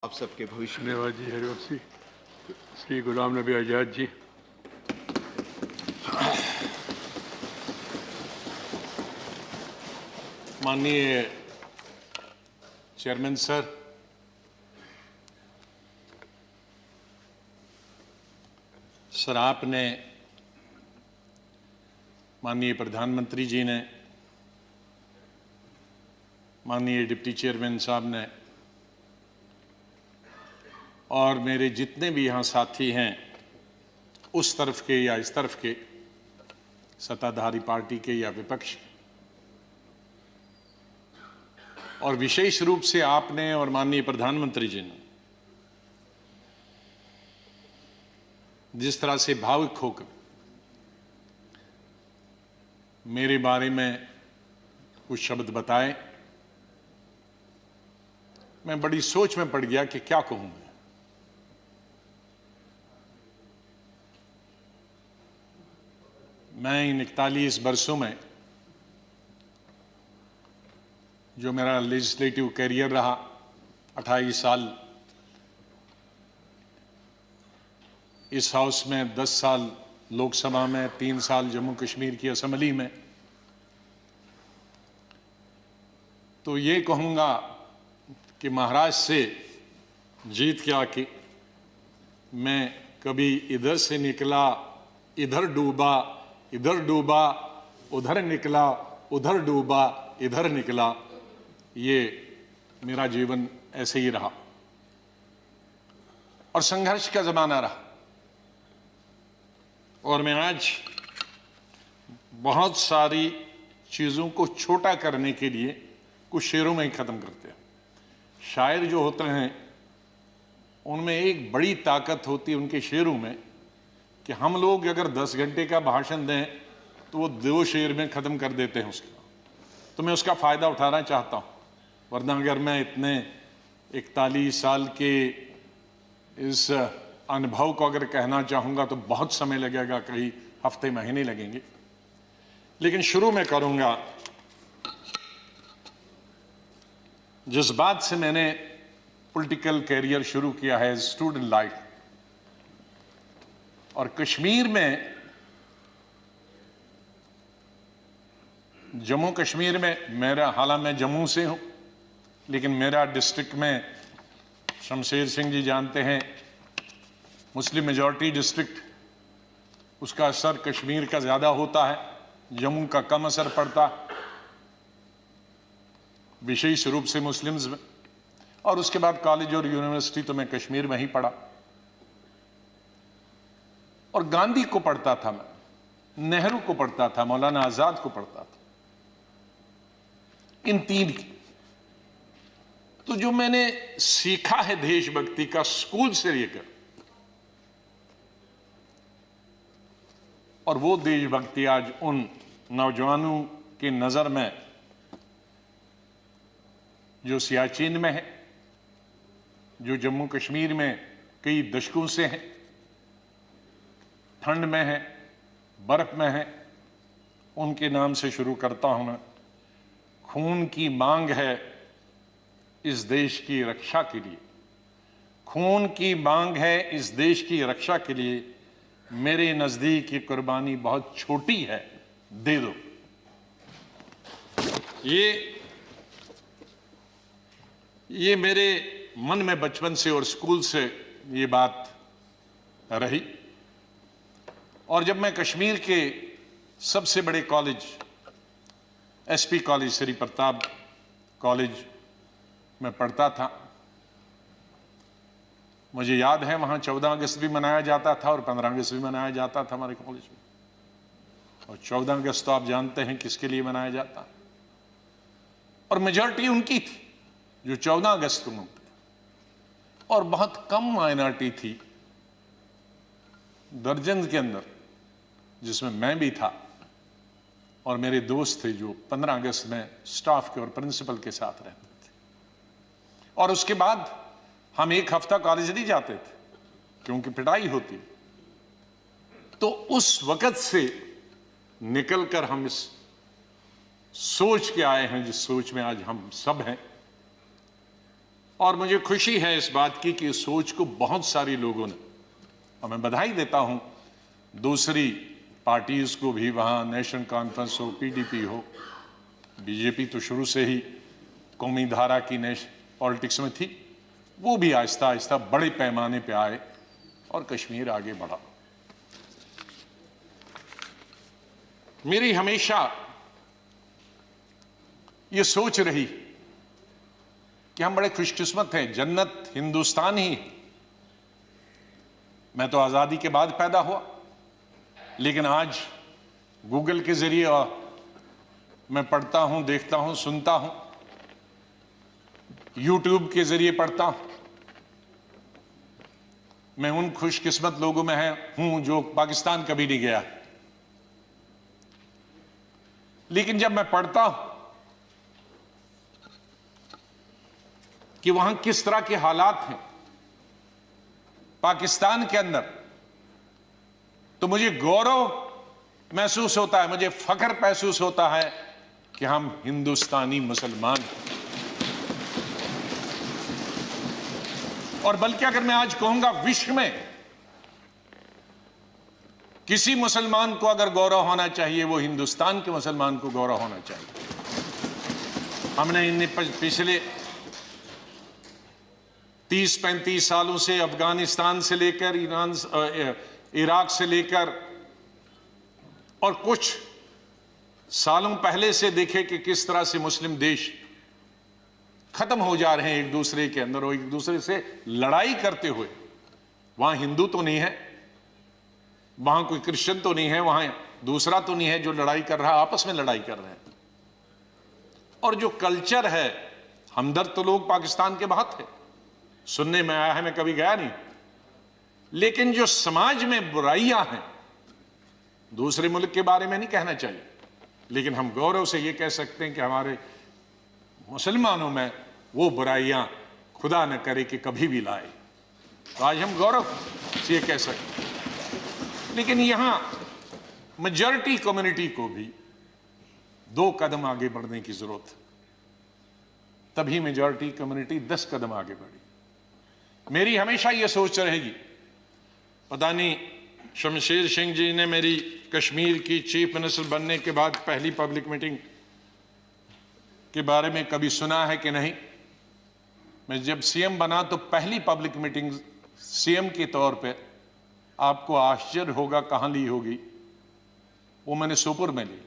आप सबके भविष्य में। धन्यवाद जी हरिवंश जी। श्री गुलाम नबी आजाद जी। माननीय चेयरमैन सर, आपने, माननीय प्रधानमंत्री जी ने, माननीय डिप्टी चेयरमैन साहब ने और मेरे जितने भी यहाँ साथी हैं, उस तरफ के या इस तरफ के, सत्ताधारी पार्टी के या विपक्ष, और विशेष रूप से आपने और माननीय प्रधानमंत्री जी ने जिस तरह से भावुक होकर मेरे बारे में कुछ शब्द बताए, मैं बड़ी सोच में पड़ गया कि क्या कहूं मैं। मैं इन 41 वर्षों में जो मेरा लेजिस्लेटिव कैरियर रहा, 28 साल इस हाउस में, 10 साल लोकसभा में, 3 साल जम्मू कश्मीर की असेंबली में, तो ये कहूँगा कि महाराष्ट्र से जीत के आके मैं कभी इधर से निकला, इधर डूबा, इधर डूबा, उधर निकला, उधर डूबा, इधर निकला, ये मेरा जीवन ऐसे ही रहा और संघर्ष का जमाना रहा। और मैं आज बहुत सारी चीजों को छोटा करने के लिए कुछ शेरों में ही खत्म करते हैं। शायर जो होते हैं उनमें एक बड़ी ताकत होती है उनके शेरों में कि हम लोग अगर 10 घंटे का भाषण दें तो वो 2 शेर में खत्म कर देते हैं उसका। तो मैं उसका फायदा उठाना चाहता हूं, वरना अगर मैं इतने 41 साल के इस अनुभव को अगर कहना चाहूंगा तो बहुत समय लगेगा, कई हफ्ते महीने लगेंगे। लेकिन शुरू में करूंगा जिस बात से मैंने पॉलिटिकल कैरियर शुरू किया है, स्टूडेंट लाइफ। और कश्मीर में, जम्मू कश्मीर में मेरा, हालांकि मैं जम्मू से हूं, लेकिन मेरा डिस्ट्रिक्ट में, शमशेर सिंह जी जानते हैं, मुस्लिम मेजॉरिटी डिस्ट्रिक्ट, उसका असर कश्मीर का ज्यादा होता है, जम्मू का कम असर पड़ता है, विशेष रूप से मुस्लिम्स में। और उसके बाद कॉलेज और यूनिवर्सिटी तो मैं कश्मीर में ही पढ़ा। और गांधी को पढ़ता था मैं, नेहरू को पढ़ता था, मौलाना आजाद को पढ़ता था, इन 3 की। तो जो मैंने सीखा है देशभक्ति का स्कूल से लेकर, और वो देशभक्ति आज उन नौजवानों की नजर में जो सियाचिन में है, जो जम्मू कश्मीर में कई दशकों से है, ठंड में है, बर्फ में है, उनके नाम से शुरू करता हूं मैं। खून की मांग है इस देश की रक्षा के लिए, खून की मांग है इस देश की रक्षा के लिए, मेरे नजदीक ये कुर्बानी बहुत छोटी है, दे दो। ये मेरे मन में बचपन से और स्कूल से ये बात रही। और जब मैं कश्मीर के सबसे बड़े college, SP college, Shri Pratap college में पढ़ता था, मुझे याद है वहां 14 अगस्त भी मनाया जाता था और 15 अगस्त भी मनाया जाता था हमारे कॉलेज में। और 14 अगस्त तो आप जानते हैं किसके लिए मनाया जाता, और मेजॉरिटी उनकी थी जो 14 अगस्त को मनाते, और बहुत कम माइनॉरिटी थी, दर्जन के अंदर, जिसमें मैं भी था और मेरे दोस्त थे जो 15 अगस्त में स्टाफ के और प्रिंसिपल के साथ रहते थे। और उसके बाद हम 1 हफ्ता कॉलेज नहीं जाते थे क्योंकि पिटाई होती। तो उस वक्त से निकलकर हम इस सोच के आए हैं जिस सोच में आज हम सब हैं। और मुझे खुशी है इस बात की कि इस सोच को बहुत सारे लोगों ने, और मैं बधाई देता हूं दूसरी पार्टीज को भी, वहां नेशनल कॉन्फ्रेंस हो, पीडीपी हो, बीजेपी तो शुरू से ही कौमी धारा की पॉलिटिक्स में थी, वो भी आहिस्ता आहिस्ता बड़े पैमाने पे आए और कश्मीर आगे बढ़ा। मेरी हमेशा ये सोच रही कि हम बड़े खुशकिस्मत हैं, जन्नत हिंदुस्तान ही है। मैं तो आजादी के बाद पैदा हुआ, लेकिन आज गूगल के जरिए मैं पढ़ता हूं, देखता हूं, सुनता हूं, यूट्यूब के जरिए पढ़ता हूं। मैं उन खुशकिस्मत लोगों में हूं जो पाकिस्तान कभी नहीं गया, लेकिन जब मैं पढ़ता हूं कि वहां किस तरह के हालात हैं पाकिस्तान के अंदर, तो मुझे गौरव महसूस होता है, मुझे फख्र महसूस होता है कि हम हिंदुस्तानी मुसलमान हैं। और बल्कि अगर मैं आज कहूंगा विश्व में किसी मुसलमान को अगर गौरव होना चाहिए, वो हिंदुस्तान के मुसलमान को गौरव होना चाहिए। हमने इन पिछले 30-35 सालों से अफगानिस्तान से लेकर इराक से लेकर और कुछ सालों पहले से देखे कि किस तरह से मुस्लिम देश खत्म हो जा रहे हैं एक दूसरे के अंदर और एक दूसरे से लड़ाई करते हुए। वहां हिंदू तो नहीं है, वहां कोई क्रिश्चियन तो नहीं है, वहां दूसरा तो नहीं है जो लड़ाई कर रहा है, आपस में लड़ाई कर रहे हैं। और जो कल्चर है, हमदर्द तो लोग पाकिस्तान के बहुत थे, सुनने में आया है, मैं कभी गया नहीं, लेकिन जो समाज में बुराइयां हैं, दूसरे मुल्क के बारे में नहीं कहना चाहिए, लेकिन हम गौरव से ये कह सकते हैं कि हमारे मुसलमानों में वो बुराइयां खुदा न करे कि कभी भी लाए। तो आज हम गौरव से ये कह सकते हैं। लेकिन यहां मेजॉरिटी कम्युनिटी को भी 2 कदम आगे बढ़ने की जरूरत है, तभी मेजॉरिटी कम्युनिटी 10 कदम आगे बढ़ी। मेरी हमेशा ये सोच रहेगी, पता नहीं शमशेर सिंह जी ने मेरी कश्मीर की चीफ मिनिस्टर बनने के बाद पहली पब्लिक मीटिंग के बारे में कभी सुना है कि नहीं। मैं जब सीएम बना तो पहली पब्लिक मीटिंग सीएम के तौर पे, आपको आश्चर्य होगा कहां ली होगी, वो मैंने सोपुर में ली,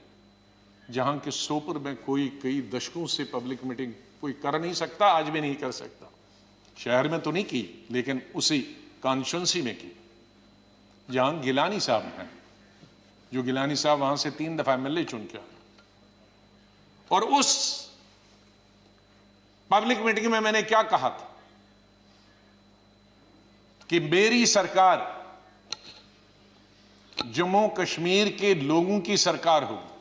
जहां के सोपुर में कोई कई दशकों से पब्लिक मीटिंग कोई कर नहीं सकता, आज भी नहीं कर सकता। शहर में तो नहीं की, लेकिन उसी कॉन्स्टिट्यूंसी में की जहां गिलानी साहब हैं, जो गिलानी साहब वहां से 3 दफा एमएलए चुन के आए। और उस पब्लिक मीटिंग में मैंने क्या कहा था कि मेरी सरकार जम्मू कश्मीर के लोगों की सरकार होगी,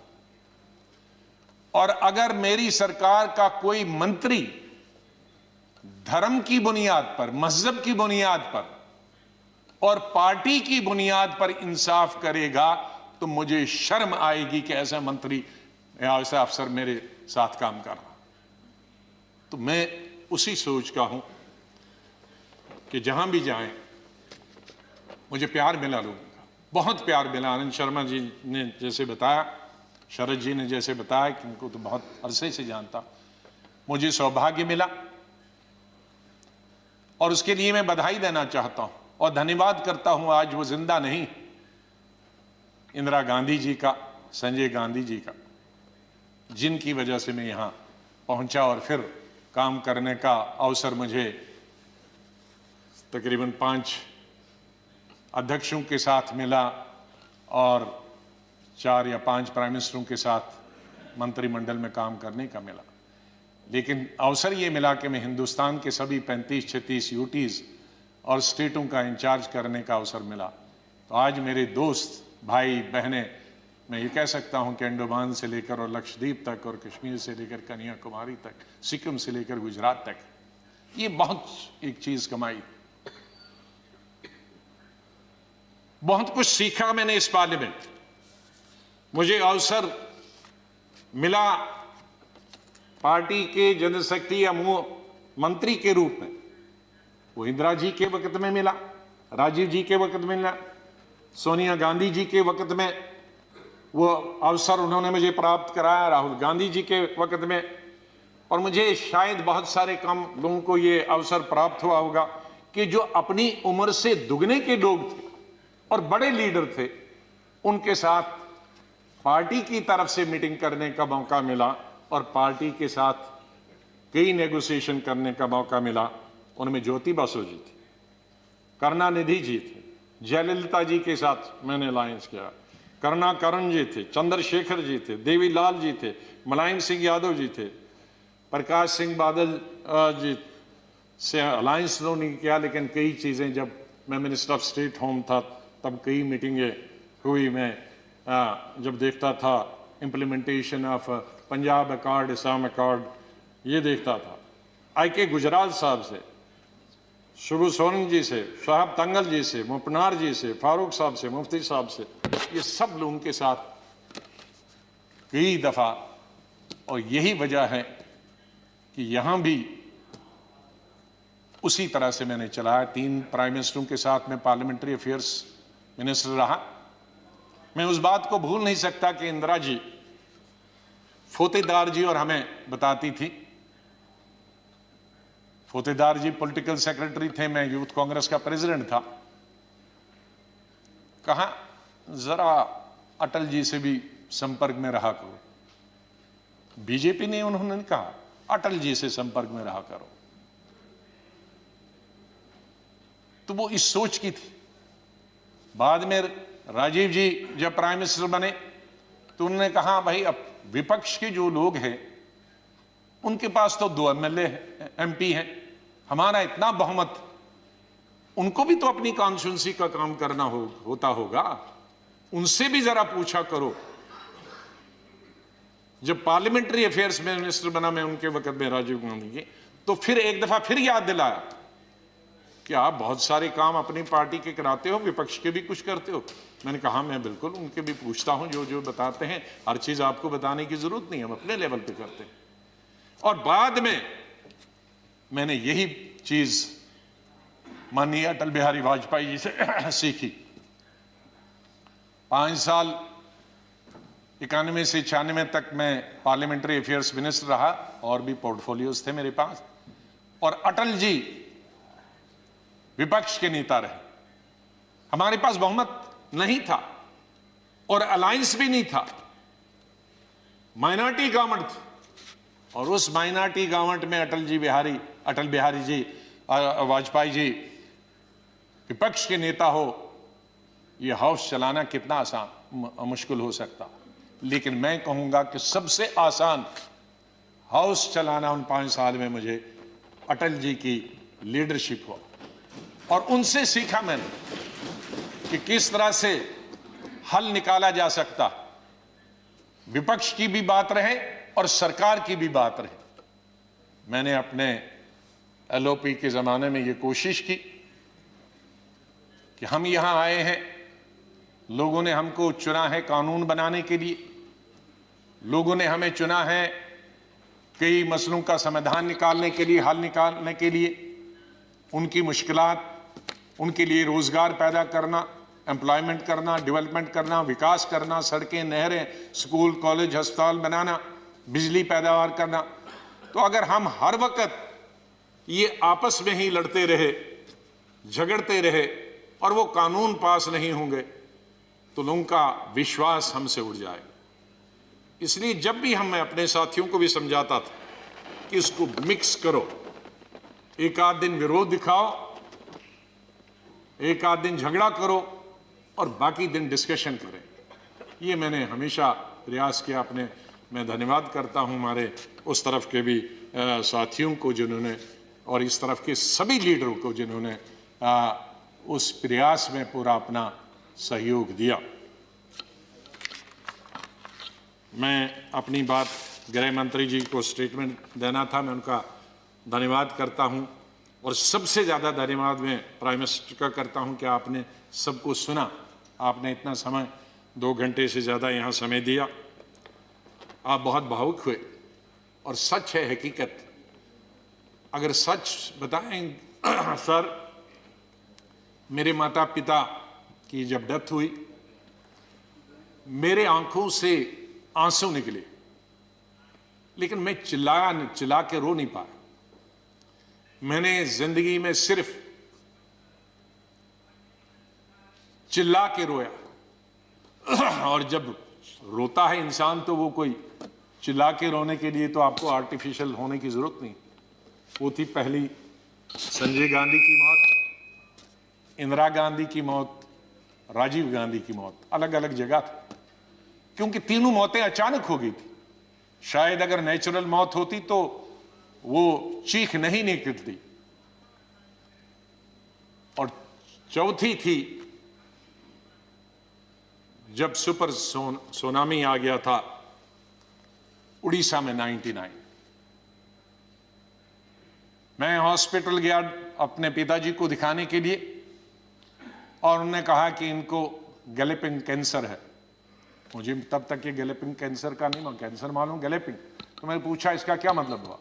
और अगर मेरी सरकार का कोई मंत्री धर्म की बुनियाद पर, मजहब की बुनियाद पर और पार्टी की बुनियाद पर इंसाफ करेगा, तो मुझे शर्म आएगी कि ऐसा मंत्री या ऐसा अफसर मेरे साथ काम कर रहा। तो मैं उसी सोच का हूं कि जहां भी जाएं मुझे प्यार मिला लोगों का, बहुत प्यार मिला। आनंद शर्मा जी ने जैसे बताया, शरद जी ने जैसे बताया कि उनको तो बहुत अरसे से जानता, मुझे सौभाग्य मिला और उसके लिए मैं बधाई देना चाहता हूं और धन्यवाद करता हूं। आज वो जिंदा नहीं, इंदिरा गांधी जी का, संजय गांधी जी का, जिनकी वजह से मैं यहां पहुंचा और फिर काम करने का अवसर मुझे तकरीबन 5 अध्यक्षों के साथ मिला और 4 या 5 प्राइम मिनिस्टरों के साथ मंत्रिमंडल में काम करने का मिला। लेकिन अवसर ये मिला कि मैं हिंदुस्तान के सभी 35-36 यूटीज और स्टेटों का इंचार्ज करने का अवसर मिला। तो आज मेरे दोस्त, भाई बहनें, मैं ये कह सकता हूं कि अंडमान से लेकर और लक्षद्वीप तक और कश्मीर से लेकर कन्याकुमारी तक, सिक्किम से लेकर गुजरात तक, ये बहुत एक चीज कमाई, बहुत कुछ सीखा मैंने इस पार्लियामेंट। मुझे अवसर मिला पार्टी के जनशक्ति या मंत्री के रूप में। वो इंदिरा जी के वक्त में मिला, राजीव जी के वक्त में मिला, सोनिया गांधी जी के वक्त में वो अवसर उन्होंने मुझे प्राप्त कराया, राहुल गांधी जी के वक्त में, और मुझे शायद बहुत सारे कम लोगों को ये अवसर प्राप्त हुआ होगा कि जो अपनी उम्र से दुगने के लोग थे और बड़े लीडर थे, उनके साथ पार्टी की तरफ से मीटिंग करने का मौका मिला और पार्टी के साथ कई नेगोशिएशन करने का मौका मिला। उनमें ज्योति बसु जी थी, करुणानिधि जी थे, जयललिता जी के साथ मैंने अलायंस किया, करुणाकरण जी थे, चंद्रशेखर जी थे, देवीलाल जी थे, मुलायम सिंह यादव जी थे, प्रकाश सिंह बादल जी से अलायंस तो नहीं किया, लेकिन कई चीज़ें जब मैं मिनिस्टर ऑफ स्टेट होम था तब कई मीटिंगें हुई। मैं जब देखता था implementation of Punjab accord, Assam accord, ये देखता था। IK गुजराल साहब से, शुभू सोरेन जी से, शाहब तंगल जी से, मुपनार जी से, फारूक साहब से, मुफ्ती साहब से, ये सब लोगों के साथ कई दफ़ा, और यही वजह है कि यहां भी उसी तरह से मैंने चलाया। 3 प्राइम मिनिस्टरों के साथ मैं पार्लियामेंट्री अफेयर्स मिनिस्टर रहा। मैं उस बात को भूल नहीं सकता कि इंदिरा जी फोतेदार जी और हमें बताती थी। फोतेदार जी पॉलिटिकल सेक्रेटरी थे, मैं यूथ कांग्रेस का प्रेसिडेंट था। कहा जरा अटल जी से भी संपर्क में रहा करो। बीजेपी ने उन्होंने कहा अटल जी से संपर्क में रहा करो। तो वो इस सोच की थी। बाद में राजीव जी जब प्राइम मिनिस्टर बने तो उन्होंने कहा भाई अब विपक्ष के जो लोग हैं उनके पास तो 2 MLA MP हैं, हमारा इतना बहुमत, उनको भी तो अपनी कॉन्स्टिट्यूंसी का काम करना होता होगा, उनसे भी जरा पूछा करो। जब पार्लियामेंट्री अफेयर्स में मिनिस्टर बना मैं उनके वक्त में राजीव गांधी के, तो फिर एक दफा फिर याद दिलाया कि आप बहुत सारे काम अपनी पार्टी के कराते हो, विपक्ष के भी कुछ करते हो। मैंने कहा मैं बिल्कुल उनके भी पूछता हूं, जो जो बताते हैं, हर चीज आपको बताने की जरूरत नहीं, हम अपने लेवल पे करते हैं। और बाद में मैंने यही चीज माननीय अटल बिहारी वाजपेयी जी से सीखी। 5 साल 91 से 96 तक मैं पार्लियामेंट्री अफेयर्स मिनिस्टर रहा और भी पोर्टफोलियोज थे मेरे पास। और अटल जी विपक्ष के नेता रहे, हमारे पास बहुमत नहीं था और अलायंस भी नहीं था, माइनॉरिटी गवर्नमेंट थी। और उस माइनॉरिटी गवर्नमेंट में अटल बिहारी जी वाजपेयी जी विपक्ष के नेता हो, यह हाउस चलाना कितना आसान मुश्किल हो सकता। लेकिन मैं कहूंगा कि सबसे आसान हाउस चलाना उन 5 साल में मुझे अटल जी की लीडरशिप हुआ। और उनसे सीखा मैंने कि किस तरह से हल निकाला जा सकता, विपक्ष की भी बात रहे और सरकार की भी बात रहे। मैंने अपने LOP के जमाने में यह कोशिश की कि हम यहां आए हैं, लोगों ने हमको चुना है कानून बनाने के लिए, लोगों ने हमें चुना है कई मसलों का समाधान निकालने के लिए, हल निकालने के लिए, उनकी मुश्किलात, उनके लिए रोजगार पैदा करना, एम्प्लॉयमेंट करना, डेवलपमेंट करना, विकास करना, सड़कें, नहरें, स्कूल, कॉलेज, अस्पताल बनाना, बिजली पैदावार करना। तो अगर हम हर वक्त ये आपस में ही लड़ते रहे, झगड़ते रहे और वो कानून पास नहीं होंगे तो लोगों का विश्वास हमसे उड़ जाएगा। इसलिए जब भी मैं अपने साथियों को भी समझाता था कि इसको मिक्स करो, एक आध दिन विरोध दिखाओ, एक आध दिन झगड़ा करो और बाकी दिन डिस्कशन करें। ये मैंने हमेशा प्रयास किया अपने। मैं धन्यवाद करता हूं हमारे उस तरफ के भी साथियों को जिन्होंने, और इस तरफ के सभी लीडरों को जिन्होंने उस प्रयास में पूरा अपना सहयोग दिया। मैं अपनी बात गृह मंत्री जी को स्टेटमेंट देना था, मैं उनका धन्यवाद करता हूं। और सबसे ज़्यादा धन्यवाद मैं प्राइम मिनिस्टर का करता हूं कि आपने सबको सुना, आपने इतना समय 2 घंटे से ज़्यादा यहाँ समय दिया। आप बहुत भावुक हुए और सच है, हकीकत अगर सच बताएं सर, मेरे माता पिता की जब डेथ हुई, मेरे आंखों से आंसू निकले, लेकिन मैं चिल्ला के रो नहीं पाया। मैंने जिंदगी में सिर्फ चिल्ला के रोया। और जब रोता है इंसान तो वो कोई चिल्ला के रोने के लिए तो आपको आर्टिफिशियल होने की जरूरत नहीं। वो थी पहली संजय गांधी की मौत, इंदिरा गांधी की मौत, राजीव गांधी की मौत। अलग अलग जगह थी, क्योंकि तीनों मौतें अचानक हो गई थी। शायद अगर नेचुरल मौत होती तो वो चीख नहीं निकलती। और चौथी थी जब सुपर सुनामी आ गया था उड़ीसा में 99। मैं हॉस्पिटल गया अपने पिताजी को दिखाने के लिए, और उन्होंने कहा कि इनको गैलेपिंग कैंसर है। मुझे तब तक ये गैलेपिंग कैंसर का नहीं, कैंसर मालूम, गैलेपिंग। तो मैंने पूछा इसका क्या मतलब हुआ,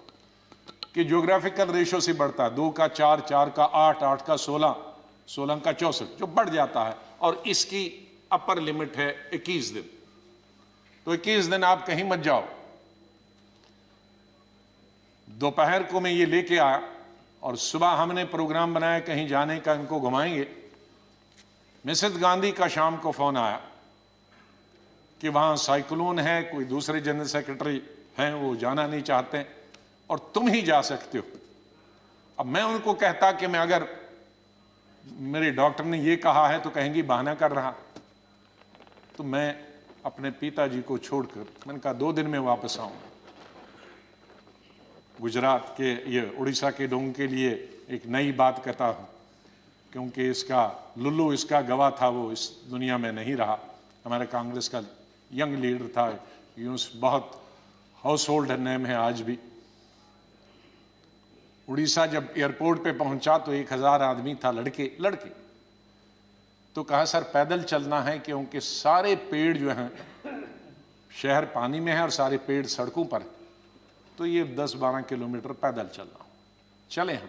कि ज्योग्राफिकल रेशो से बढ़ता है, 2 का 4, 4 का 8, 8 का 16, 16 का 64, जो बढ़ जाता है। और इसकी अपर लिमिट है 21 दिन। तो 21 दिन आप कहीं मत जाओ। दोपहर को मैं ये लेके आया और सुबह हमने प्रोग्राम बनाया कहीं जाने का, इनको घुमाएंगे। मिसेस गांधी का शाम को फोन आया कि वहां साइक्लोन है, कोई दूसरे जनरल सेक्रेटरी हैं वो जाना नहीं चाहते और तुम ही जा सकते हो। अब मैं उनको कहता कि मैं अगर मेरे डॉक्टर ने ये कहा है तो कहेंगी बहाना कर रहा। तो मैं अपने पिताजी को छोड़कर मैंने कहा 2 दिन में वापस आऊंगा। गुजरात के ये उड़ीसा के लोगों के लिए एक नई बात कहता हूं, क्योंकि इसका लुल्लू इसका गवाह था, वो इस दुनिया में नहीं रहा। हमारे कांग्रेस का यंग लीडर था, यूं बहुत हाउस होल्ड नेम है आज भी। उड़ीसा जब एयरपोर्ट पे पहुंचा तो 1000 आदमी था, लड़के। तो कहा सर पैदल चलना है, क्योंकि सारे पेड़ जो हैं, शहर पानी में है और सारे पेड़ सड़कों पर, तो ये 10-12 किलोमीटर पैदल चलना। चले हम।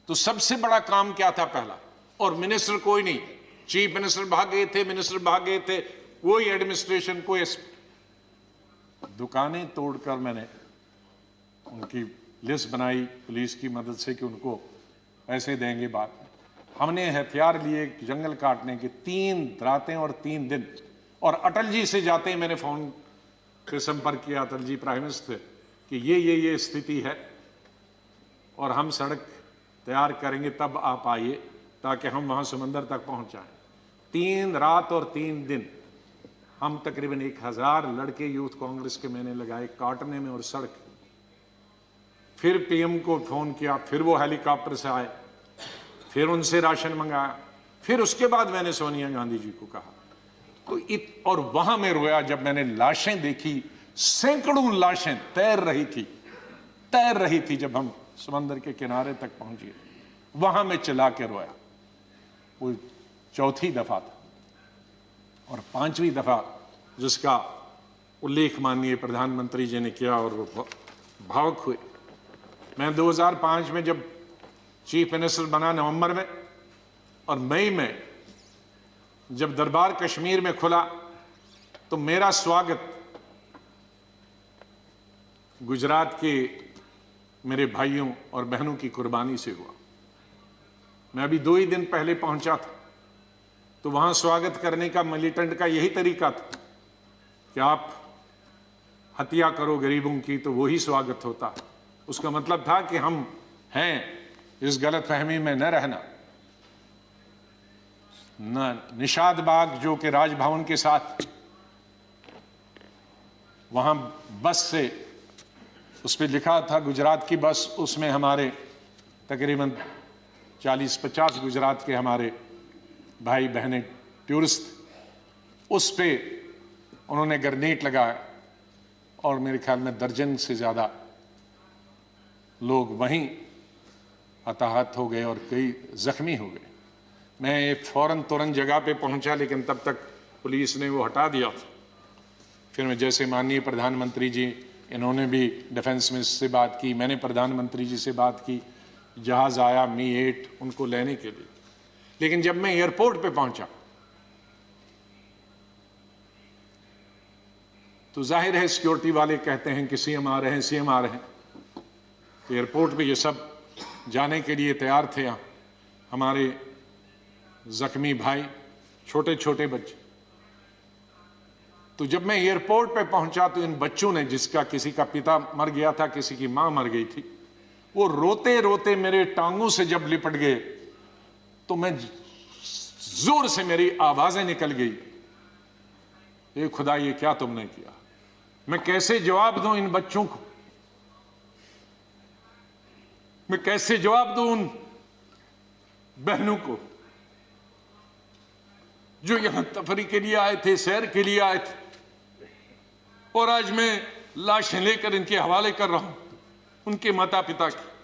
तो सबसे बड़ा काम क्या था पहला, और मिनिस्टर कोई नहीं, चीफ मिनिस्टर भाग गए थे, मिनिस्टर भाग गए थे, कोई एडमिनिस्ट्रेशन, कोई दुकानें तोड़कर मैंने उनकी लिस्ट बनाई पुलिस की मदद से कि उनको पैसे देंगे। बाद हमने हथियार लिए जंगल काटने के 3 रातें और 3 दिन। और अटल जी से जाते ही मैंने फोन पे संपर्क किया, अटल जी प्राइम मिनिस्टर, कि ये स्थिति है और हम सड़क तैयार करेंगे, तब आप आइए ताकि हम वहां समंदर तक पहुंच जाएं। 3 रात और 3 दिन हम तकरीबन 1000 लड़के यूथ कांग्रेस के मैंने लगाए काटने में और सड़क। फिर पीएम को फोन किया, फिर वो हेलीकॉप्टर से आए, फिर उनसे राशन मंगाया, फिर उसके बाद मैंने सोनिया गांधी जी को कहा। तो और वहां मैं रोया जब मैंने लाशें देखी, सैकड़ों लाशें तैर रही थी जब हम समंदर के किनारे तक पहुंचे। वहां मैं चिल्ला के रोया। वो 4थी दफा था। और 5वीं दफा जिसका उल्लेख माननीय प्रधानमंत्री जी ने किया और वो भावुक हुए। मैं 2005 में जब चीफ मिनिस्टर बना नवंबर में, और मई में जब दरबार कश्मीर में खुला, तो मेरा स्वागत गुजरात के मेरे भाइयों और बहनों की कुर्बानी से हुआ। मैं अभी 2 ही दिन पहले पहुंचा था, तो वहां स्वागत करने का मिलिटेंट का यही तरीका था कि आप हत्या करो गरीबों की तो वही स्वागत होता। उसका मतलब था कि हम हैं, इस गलतफहमी में न रहना। निषाद बाग जो कि राजभवन के साथ, वहां बस से उस पर लिखा था गुजरात की बस, उसमें हमारे तकरीबन 40-50 गुजरात के हमारे भाई बहनें टूरिस्ट, उस पे उन्होंने ग्रेनेड लगाया और मेरे ख्याल में दर्जन से ज़्यादा लोग वहीं हताहत हो गए और कई जख्मी हो गए। मैं फौरन तुरंत जगह पे पहुंचा, लेकिन तब तक पुलिस ने वो हटा दिया था। फिर मैं जैसे माननीय प्रधानमंत्री जी इन्होंने भी डिफेंस मिनिस्टर से बात की, मैंने प्रधानमंत्री जी से बात की, जहाज आया मी-8 उनको लेने के लिए। लेकिन जब मैं एयरपोर्ट पे पहुंचा तो जाहिर है सिक्योरिटी वाले कहते हैं कि सीएम आ रहे हैं, सीएम आ रहे हैं। तो एयरपोर्ट पे ये सब जाने के लिए तैयार थे। हमारे जख्मी भाई, छोटे छोटे बच्चे। तो जब मैं एयरपोर्ट पे पहुंचा तो इन बच्चों ने, जिसका किसी का पिता मर गया था, किसी की मां मर गई थी, वो रोते रोते मेरे टांगों से जब लिपट गए तो मैं जोर से मेरी आवाजें निकल गई, ए खुदा ये क्या तुमने किया। मैं कैसे जवाब दूं इन बच्चों को, मैं कैसे जवाब दूं उन बहनों को जो यहां तफरी के लिए आए थे, सैर के लिए आए थे, और आज मैं लाशें लेकर इनके हवाले कर रहा हूं उनके माता पिता की।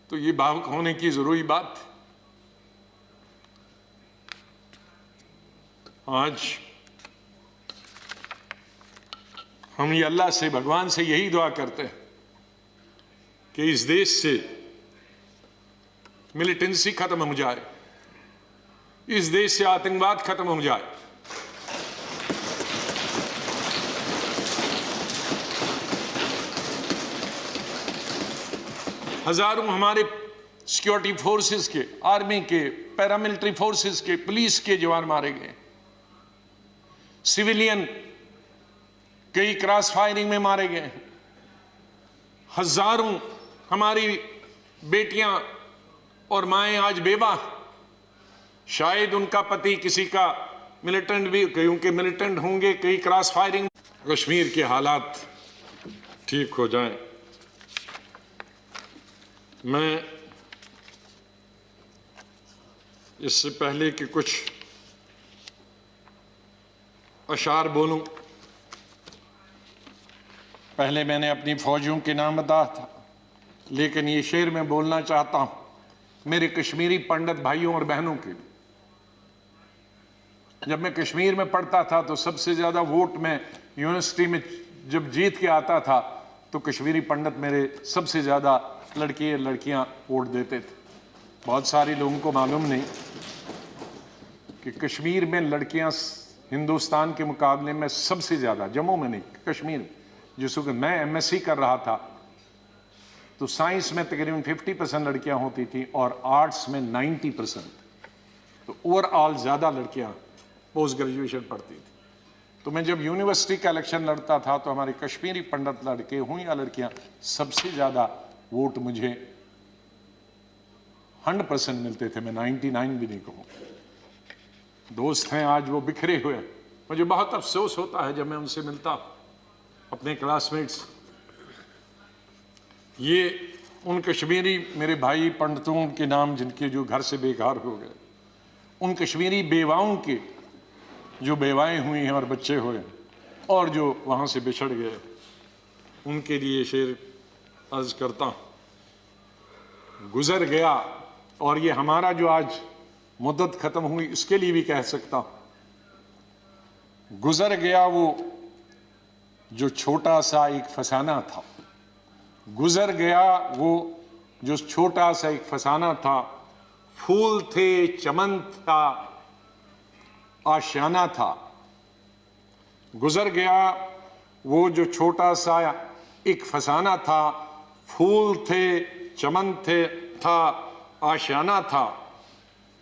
तो ये भावुक होने की जरूरी बात है। आज हम ये अल्लाह से, भगवान से यही दुआ करते हैं कि इस देश से मिलिटेंसी खत्म हो जाए, इस देश से आतंकवाद खत्म हो जाए। हजारों हमारे सिक्योरिटी फोर्सेस के, आर्मी के, पैरामिलिट्री फोर्सेस के, पुलिस के जवान मारे गए, सिविलियन कई क्रॉस फायरिंग में मारे गए, हजारों हमारी बेटियां और माएं आज बेवा, शायद उनका पति किसी का मिलिटेंट भी, कईयों के मिलिटेंट होंगे, कई क्रॉस फायरिंग। कश्मीर के हालात ठीक हो जाएं। मैं इससे पहले कि कुछ अशार बोलूं, पहले मैंने अपनी फौजियों के नाम बताया था, लेकिन ये शेर मैं बोलना चाहता हूं मेरे कश्मीरी पंडित भाइयों और बहनों के लिए। जब मैं कश्मीर में पढ़ता था तो सबसे ज्यादा वोट में यूनिवर्सिटी में जब जीत के आता था तो कश्मीरी पंडित मेरे सबसे ज्यादा लड़के लड़कियां वोट देते थे। बहुत सारे लोगों को मालूम नहीं कि कश्मीर में लड़कियां हिंदुस्तान के मुकाबले में सबसे ज्यादा, जम्मू में नहीं, कश्मीर में, जिस वक्त मैं एमएससी कर रहा था तो साइंस में तकरीबन 50% लड़कियां होती थी और आर्ट्स में 90%। तो ओवरऑल ज्यादा लड़कियां पोस्ट ग्रेजुएशन पढ़ती थी। तो मैं जब यूनिवर्सिटी का इलेक्शन लड़ता था तो हमारे कश्मीरी पंडित लड़के हों या लड़कियां, सबसे ज्यादा वोट मुझे 100% मिलते थे। मैं 99 भी नहीं कहूं। दोस्त हैं आज वो बिखरे हुए, मुझे बहुत अफसोस होता है जब मैं उनसे मिलता अपने क्लासमेट्स। ये उन कश्मीरी मेरे भाई पंडितों के नाम जिनके जो घर से बेघर हो गए, उन कश्मीरी बेवाओं के जो बेवाएं हुई हैं और बच्चे हुए और जो वहां से बिछड़ गए, उनके लिए शेर अर्ज करता हूं। गुजर गया, और ये हमारा जो आज मुद्दत खत्म हुई इसके लिए भी कह सकता हूं, गुजर गया वो जो छोटा सा एक फसाना था, गुजर गया वो जो छोटा सा एक फसाना था। फूल थे, चमन था, आशियाना था। गुजर गया वो जो छोटा सा एक फसाना था, फूल थे, चमन थे, था, आशियाना था।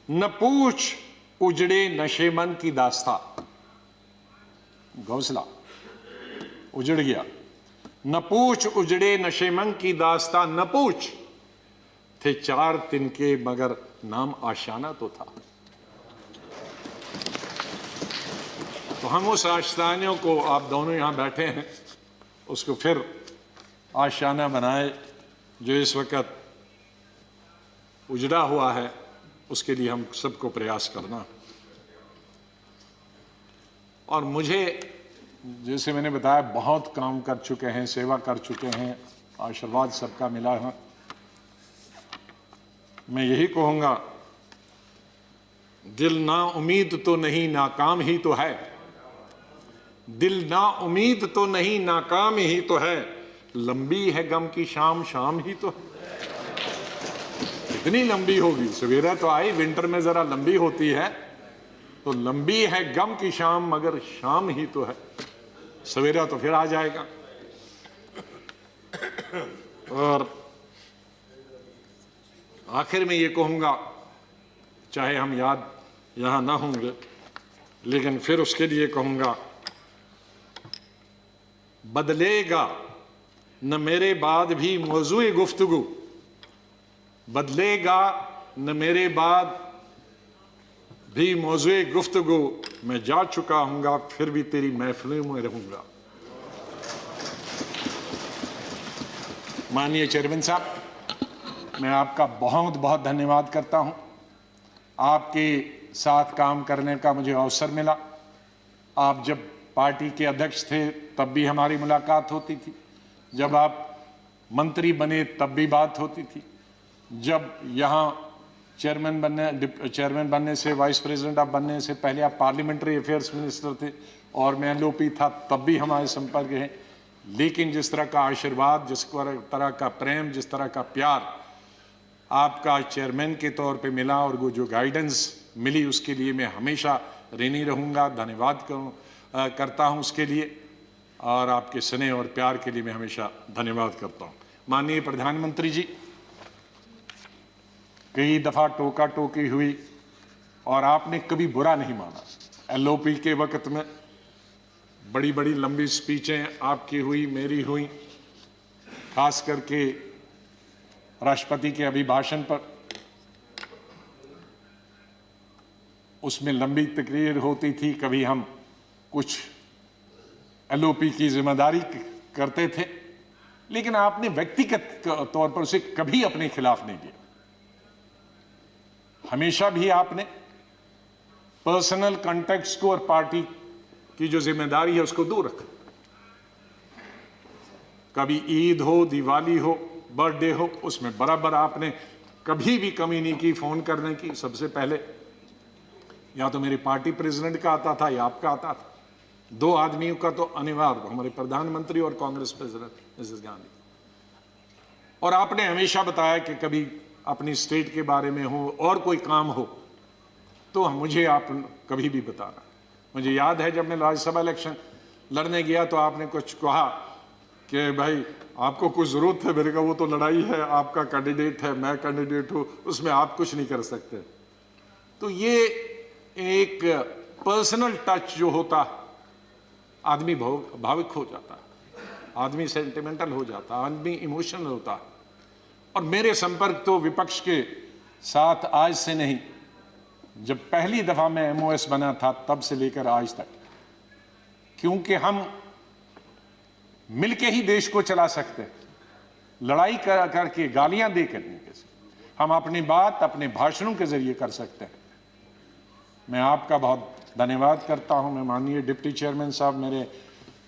न पूछ उजड़े नशे मन की दास्ता, घोंसला उजड़ गया। न पूछ उजड़े नशे मन की दास्ता, न पूछ थे 4 तिनके मगर नाम आशियाना तो था। तो हम उस आशियाने को, आप दोनों यहां बैठे हैं, उसको फिर आशियाना बनाए जो इस वक्त उजड़ा हुआ है, उसके लिए हम सबको प्रयास करना। और मुझे, जैसे मैंने बताया, बहुत काम कर चुके हैं, सेवा कर चुके हैं, आशीर्वाद सबका मिला है। मैं यही कहूंगा, दिल ना उम्मीद तो नहीं, नाकाम ही तो है। दिल ना उम्मीद तो नहीं, नाकाम ही तो है, लंबी है गम की शाम, शाम ही तो है। कितनी लंबी होगी? सवेरा तो आई, विंटर में जरा लंबी होती है, तो लंबी है गम की शाम, मगर शाम ही तो है, सवेरा तो फिर आ जाएगा। और आखिर में ये कहूंगा, चाहे हम याद यहां ना होंगे, लेकिन फिर उसके लिए कहूंगा, बदलेगा न मेरे बाद भी मौजूए गुफ्तगू, बदलेगा न मेरे बाद भी मौजूए गुफ्तगू, मैं जा चुका हूंगा फिर भी तेरी महफिलों में रहूंगा। माननीय चेयरमैन साहब, मैं आपका बहुत बहुत धन्यवाद करता हूं। आपके साथ काम करने का मुझे अवसर मिला। आप जब पार्टी के अध्यक्ष थे तब भी हमारी मुलाकात होती थी, जब आप मंत्री बने तब भी बात होती थी, जब यहाँ चेयरमैन बनने से, वाइस प्रेसिडेंट आप बनने से पहले आप पार्लियामेंट्री अफेयर्स मिनिस्टर थे और मैं एलओपी था, तब भी हमारे संपर्क है। लेकिन जिस तरह का आशीर्वाद, जिस तरह का प्रेम, जिस तरह का प्यार आपका चेयरमैन के तौर पे मिला और वो जो गाइडेंस मिली, उसके लिए मैं हमेशा ऋणी रहूँगा, धन्यवाद करता हूँ उसके लिए, और आपके स्नेह और प्यार के लिए मैं हमेशा धन्यवाद करता हूँ। माननीय प्रधानमंत्री जी, कई दफ़ा टोका टोकी हुई और आपने कभी बुरा नहीं माना। एलओपी के वक्त में बड़ी बड़ी लंबी स्पीचें आपकी हुई, मेरी हुई, खास करके राष्ट्रपति के अभिभाषण पर, उसमें लंबी तकरीर होती थी। कभी हम कुछ एलओपी की जिम्मेदारी करते थे, लेकिन आपने व्यक्तिगत तौर पर उसे कभी अपने खिलाफ नहीं लिया। हमेशा भी आपने पर्सनल कॉन्टेक्ट्स को और पार्टी की जो जिम्मेदारी है उसको दूर रखा। कभी ईद हो, दिवाली हो, बर्थडे हो, उसमें बराबर आपने कभी भी कमी नहीं की फोन करने की। सबसे पहले या तो मेरे पार्टी प्रेसिडेंट का आता था या आपका आता था। दो आदमियों का तो अनिवार्य, हमारे प्रधानमंत्री और कांग्रेस प्रेसिडेंट मिसेस गांधी। और आपने हमेशा बताया कि कभी अपनी स्टेट के बारे में हो और कोई काम हो तो मुझे आप कभी भी बताना। मुझे याद है जब मैं राज्यसभा इलेक्शन लड़ने गया तो आपने कुछ कहा कि भाई आपको कुछ जरूरत है। मेरे का वो तो लड़ाई है, आपका कैंडिडेट है, मैं कैंडिडेट हूं, उसमें आप कुछ नहीं कर सकते। तो ये एक पर्सनल टच जो होता, आदमी भावुक हो जाता, आदमी सेंटिमेंटल हो जाता, आदमी इमोशनल होता। और मेरे संपर्क तो विपक्ष के साथ आज से नहीं, जब पहली दफा मैं एमओएस बना था तब से लेकर आज तक, क्योंकि हम मिलके ही देश को चला सकते हैं। लड़ाई करके, गालियां देकर नहीं, हम अपनी बात अपने भाषणों के जरिए कर सकते हैं। मैं आपका बहुत धन्यवाद करता हूं। मैं माननीय डिप्टी चेयरमैन साहब, मेरे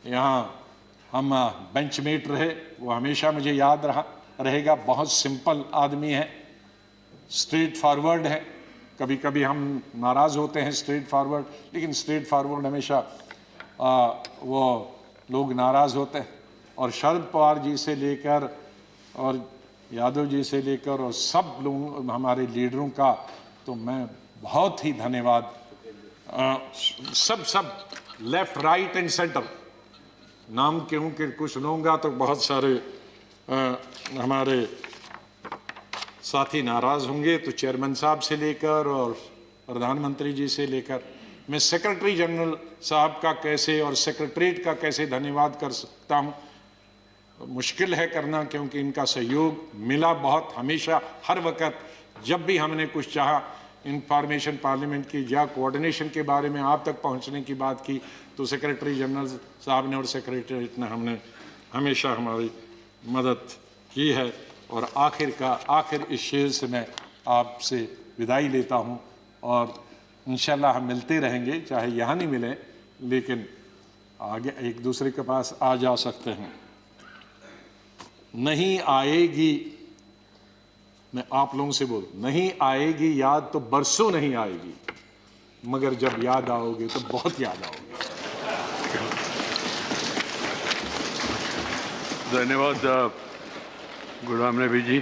यहाँ हम बेंचमेट रहे, वो हमेशा मुझे याद रहेगा। बहुत सिंपल आदमी है, स्ट्रेट फॉरवर्ड है। कभी कभी हम नाराज़ होते हैं स्ट्रेट फॉरवर्ड, लेकिन स्ट्रेट फॉरवर्ड हमेशा वो लोग नाराज़ होते हैं। और शरद पवार जी से लेकर और यादव जी से लेकर और सब लोग हमारे लीडरों का तो मैं बहुत ही धन्यवाद, सब लेफ्ट राइट एंड सेंटर, नाम क्यों कि कुछ लूँगा तो बहुत सारे हमारे साथी नाराज़ होंगे। तो चेयरमैन साहब से लेकर और प्रधानमंत्री जी से लेकर, मैं सेक्रेटरी जनरल साहब का कैसे और सेक्रेटरीट का कैसे धन्यवाद कर सकता हूँ, मुश्किल है करना, क्योंकि इनका सहयोग मिला बहुत। हमेशा हर वक्त जब भी हमने कुछ चाहा, इंफॉर्मेशन पार्लियामेंट की या कोऑर्डिनेशन के बारे में आप तक पहुंचने की बात की, तो सेक्रेटरी जनरल साहब ने और सेक्रेटरीट ने हमने हमेशा हमारी मदद की है। और आखिर इस शेर से मैं आपसे विदाई लेता हूं, और इंशाल्लाह हम मिलते रहेंगे, चाहे यहाँ नहीं मिले लेकिन आगे एक दूसरे के पास आ जा सकते हैं। नहीं आएगी, मैं आप लोगों से बोल, नहीं आएगी याद तो बरसों नहीं आएगी, मगर जब याद आओगे तो बहुत याद आओगे। धन्यवाद Ghulam Nabi ji.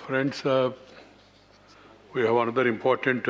Friends, we have another important